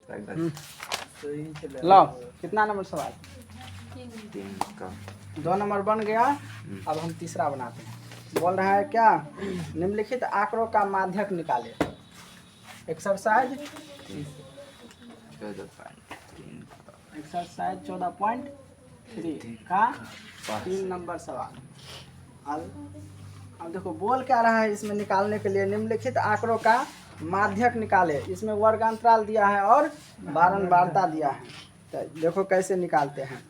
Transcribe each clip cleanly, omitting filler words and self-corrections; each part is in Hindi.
लो कितना नंबर सवाल? 3 का 2 नंबर बन गया। अब हम तीसरा बनाते हैं। बोल रहा है क्या? निम्नलिखित आंकड़ों का माध्यक निकाले। एक्सरसाइज 14.3 एक्सरसाइज 14.3 का 3 नंबर सवाल। अब देखो बोल क्या रहा है इसमें निकालने के लिए, निम्नलिखित आंकड़ों का माध्यक निकाले। इसमें वर्गांतराल दिया है और बारंबारता दिया है। तो देखो कैसे निकालते हैं।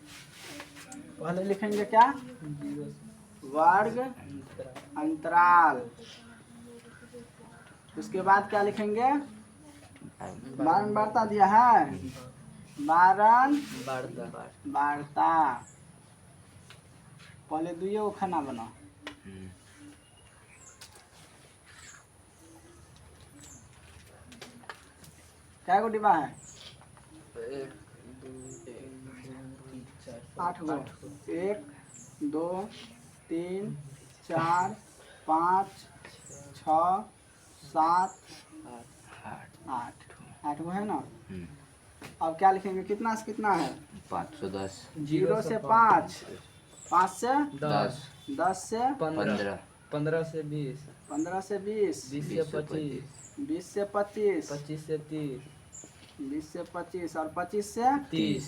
पहले लिखेंगे क्या? वर्ग अंतराल। उसके बाद क्या लिखेंगे? बारंबारता दिया है, बारंबारता। पहले दुइये को खाना बनाओ। क्या गो डिब्बा है? 8 गो। 1 2 3 4 5 6 7 8 गो है ना। अब क्या लिखेंगे? कितना से कितना है? 510 0 से 5, 5 से 10 10 से 15 15 से 20 15 से 20 20 से 25 20 से 25 25 से 30 20 से 25 और 25 से 30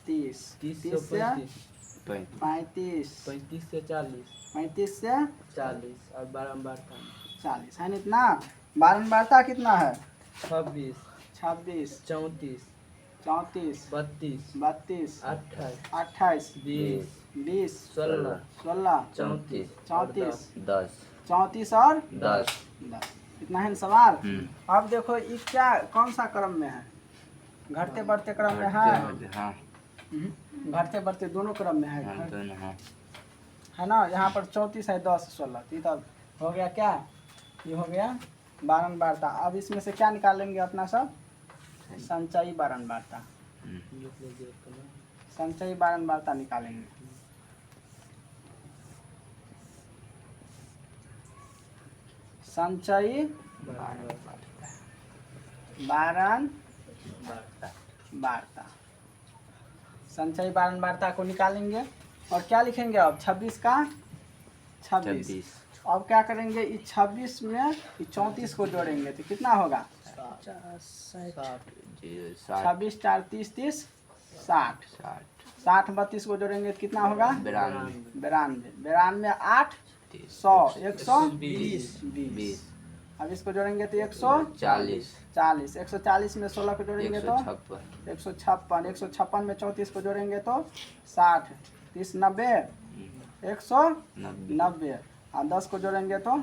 30 30 30 से से 35 35 35 से 40 35 से 40 और बारंबारता 40 है ना। इतना बारंबारता कितना है? 26 26 34 34 32 32 28 28 20 20 16 16 34 34 10 34 और 10 10। इतना है ना सवाल। अब देखो ये क्या कौन सा क्रम में है? घटते बढ़ते क्रम में है? हाँ घटते बढ़ते दोनों क्रम में है। दोनों हाँ है ना। यहाँ पर 34 है, 10 16 तो तब हो गया क्या? ये हो गया बारंबारता। अब इसमें से क्या निकालेंगे अपना सब? संचयी बारंबारता। संचयी बारंबारता निकालेंगे। संचयी बारंबारता। संचयी बारंबारता को निकालेंगे और क्या लिखेंगे? अब 26 का 26। अब क्या करेंगे? इस 26 में इस 34 को जोड़ेंगे तो कितना होगा? 26 4 30 30 60 60 32 को जोड़ेंगे तो कितना होगा? 92 92 8 100 120। अब इसको जोड़ेंगे तो 140 140 में 16 को जोड़ेंगे तो 156 156 में 34 को जोड़ेंगे तो 60 30 90 190 और 10 को जोड़ेंगे तो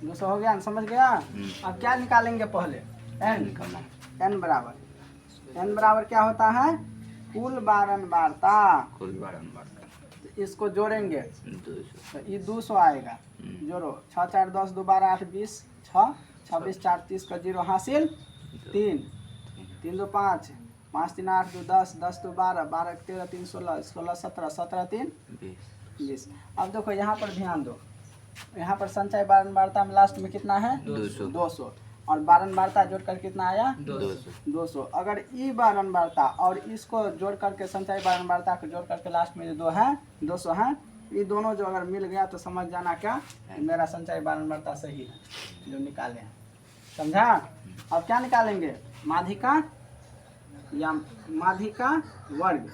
200 हो गया ना। समझ गया। अब क्या निकालेंगे? पहले n बराबर क्या होता है? कुल बारंबारता। इसको जोड़ेंगे तो ये 200 आएगा। जोड़ो 6 4 10 2 12 8 20 6 26 4 30 का 0 हासिल 3 3 2 5 5 3 8 2 10 10 2 12 12 13 3 16 16 17 17 3 20। अब देखो यहाँ पर ध्यान दो। यहाँ पर संचय बारंबारता में लास्ट में कितना है? 200 और बारंबारता जोड़कर कितना आया? 200। अगर ई बारंबारता और इसको जोड़ करके संचय बारंबारता को जोड़ करके लास्ट में जो 200 है, ये दोनों जो अगर मिल गया तो समझ जाना क्या मेरा संचय बारंबारता सही है जो निकाले हैं। समझा। अब क्या निकालेंगे? माध्यिका या माध्यिका वर्ग।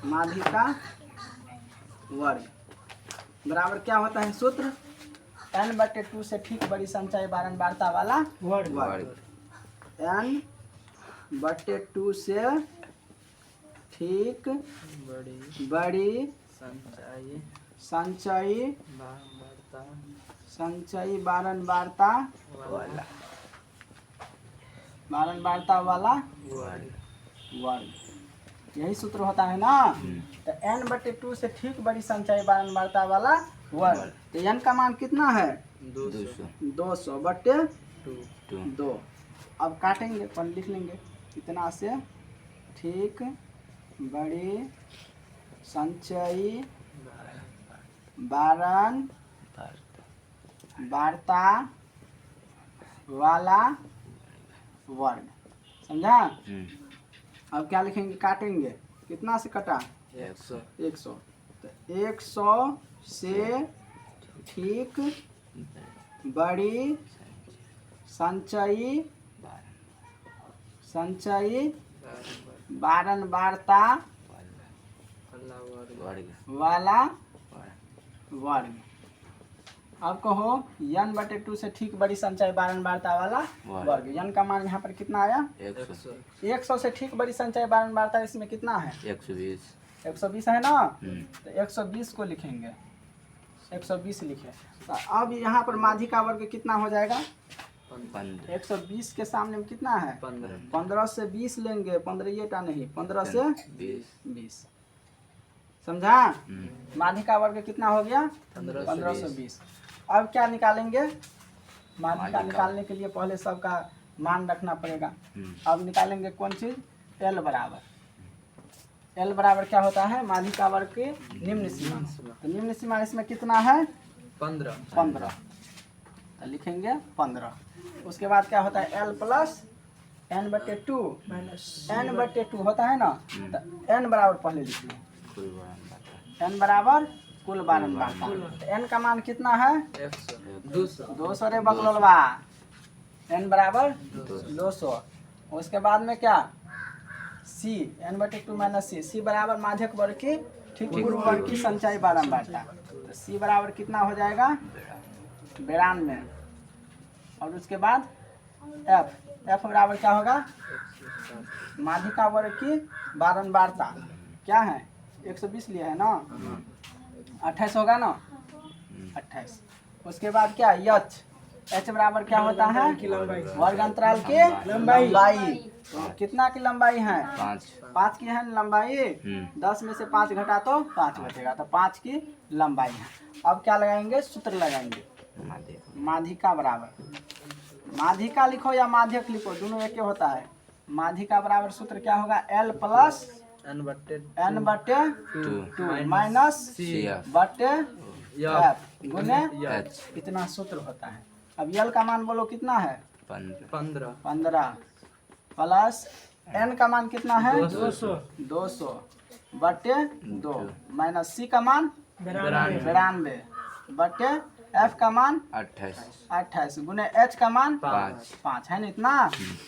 माध्यिका वर्ग बराबर क्या होता है सूत्र? n/2 से ठीक बड़ी संचय बारंबारता वाला वर्ग। n/2 से ठीक बड़ी संचयी बारंबारता वाला वर्ग। यही सूत्र होता है ना। तो n/2 से ठीक बड़ी संचयी बारंबारता वाला वर्ग। तो n का मान कितना है? 200/2। अब काटेंगे पर लिख लेंगे इतना से ठीक बड़ी संचयी बारंबारता वाला वर्ग। समझा? हम्म, अब क्या लिखेंगे, काटेंगे, कितना से कटा, 100 100। तो 100 से ठीक बड़ी संचयी बारंबारता वर्ग वाला वर्ग वर्ग। अब कहो n/2 से ठीक बड़ी संचय बारंबारता वाला वर्ग। n का मान यहाँ पर कितना आया, 100 100 से ठीक बड़ी संचय बारंबारता इसमें कितना है, 120 120 है ना। हम्म, तो 120 को लिखेंगे, 120 लिखे। तो अब यहाँ पर माध्यिका का वर्ग कितना हो जाएगा, 15 120 के सामने में कितना है, 15 15 से 20 लेंगे, 15 ये टा नहीं, 15 से 20। समझा? माध्यिका का वर्ग कितना हो गया, 15 से 20। अब क्या निकालेंगे, माध्यिका निकालने के लिए पहले सबका मान रखना पड़ेगा। अब निकालेंगे कौन चीज, L बराबर, L बराबर क्या होता है, माध्यिका वर्ग की निम्न सीमा। तो निम्न सीमा इसमें कितना है, 15। तो लिखेंगे 15। उसके बाद क्या होता है, L प्लस n/2 n/2 होता है ना। तो n बराबर पहले लिखिए, कुल बारंबारता n बराबर कुल बारंबारता। तो n का मान कितना है, 200 रे बकलोलवा, n बराबर 200। उसके बाद में क्या, c n/2 - c बराबर माध्यक वर्ग की ठीक पूर्व वर्ग की संचयी बारंबारता। तो c बराबर कितना हो जाएगा, 92। और उसके बाद f बराबर क्या होगा, माध्यिका वर्ग की बारंबारता क्या है, 120 लिया है ना, 28 होगा ना, 28। उसके बाद क्या, h बराबर क्या होता है, वर्ग अंतराल की लंबाई। तो कितना की लंबाई है, 5 की है ना लंबाई। 10 में से 5 घटा तो 5 बचेगा, तो 5 की लंबाई है। अब क्या लगाएंगे, सूत्र लगाएंगे, माध्यिका बराबर, माध्यिका लिखो या माध्यक लिखो, दोनों एक ही होता है। माध्यिका बराबर सूत्र क्या होगा, L प्लस n/2 माइनस बटे f गुने इतना सूत्र होता है। अब L का मान बोलो कितना है, 15 प्लस n का मान कितना है, 200 बटे 2 माइनस c का मान 92 बटे f का मान 28 गुने h का मान 5 है ना इतना।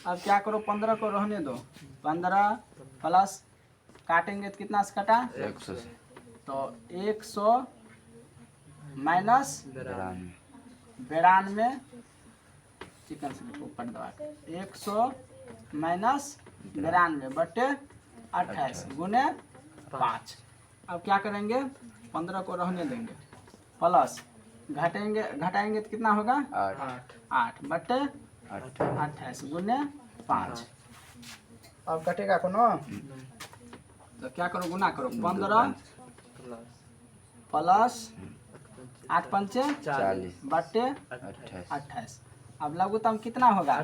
अब क्या करो, 15 को रहने दो, 15 प्लस काटेंगे तो कितना से कटा, 100 तो 100 माइनस 92 चिकन से ऊपर दबा, 100 माइनस 92 बटे 28 गुने 5। अब क्या करेंगे, 15 को रहने देंगे, प्लस घटाएंगे तो कितना होगा, 8 बटे 28 गुने 5। अब कटेगा कोनो, तो क्या करो, गुना करो, 15 प्लस 8 पंचे 40 बटे 28। अब लघुत्तम कितना होगा,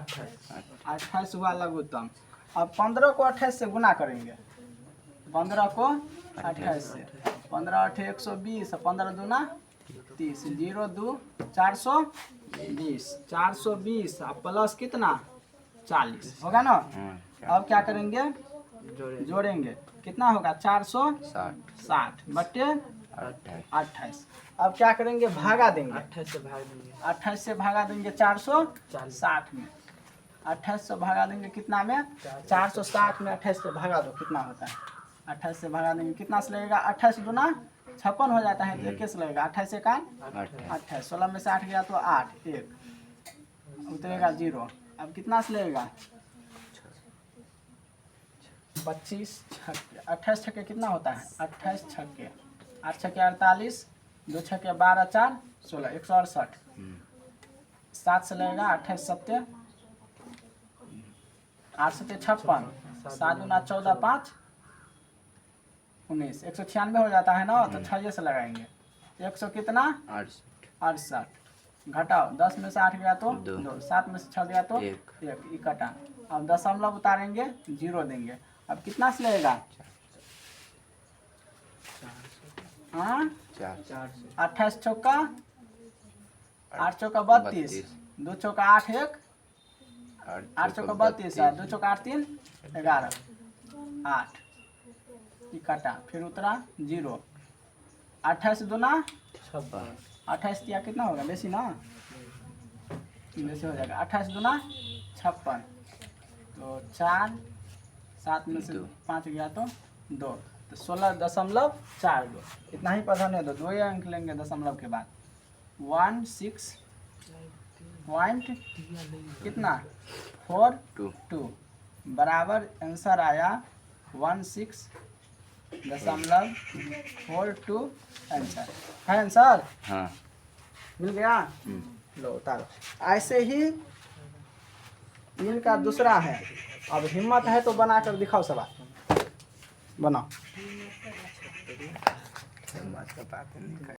28 हुआ लघुत्तम। अब 15 को 28 से गुना करेंगे, 15 को 28 से, 15 8 120, 15 दूना 30, 0 2 420, 420 अब प्लस कितना 40 होगा ना। अब क्या करेंगे, जोड़ेंगे, कितना होगा 460 बटे 28। अब क्या करेंगे, भागा देंगे, 28 से भागा देंगे 460 में, 28 से भागा देंगे कितना में, 460 में 28 से भागा दो कितना होता है, 28 से भागा देंगे कितना से लगेगा, 28 दूना 56 हो जाता है, तो 21 से लगेगा, 28 से का 28, 16 में से 8 गया तो 8 1 उतरेगा 0। अब कितना से लगेगा, 25 छक्के, 28 छक्के कितना होता है, 28 छक्के, 8 छक्के 48, 2 छक्के 12 4 16 168, 7 से लगेगा 28 सत्ते 8 सत्ते 56, 7 दूना 14 5 19, 196 हो जाता है ना। तो 6 से लगाएंगे, 100 कितना 68 घटाओ, 10 में से 8 गया तो 2, 7 में से 6 गया तो 1 कटा। अब दशमलव उतारेंगे, 0 देंगे। अब कितना से लगेगा, 28 चौका 8 चौका 32, 2 चौका 8 1 8 चौका 32 और 2 चौका 8 3 11 8 ये कटा फिर उतरा 0 28 दूना 56 28 किया कितना होगा बेसी ना बेसी हो जाएगा 28 दूना 56 तो 4 7 में से 5 गया तो 2 तो 16.42 इतना ही पता नहीं दो 2 ही अंक लेंगे दशमलव के बाद 16 पॉइंट कितना 42 बराबर आंसर आया 16.42 आंसर है आंसर हाँ मिल गया लो उतारो ऐसे ही इनका दूसरा है अब हिम्मत है तो बना कर दिखाओ सवाल बनाओ बात का बात नहीं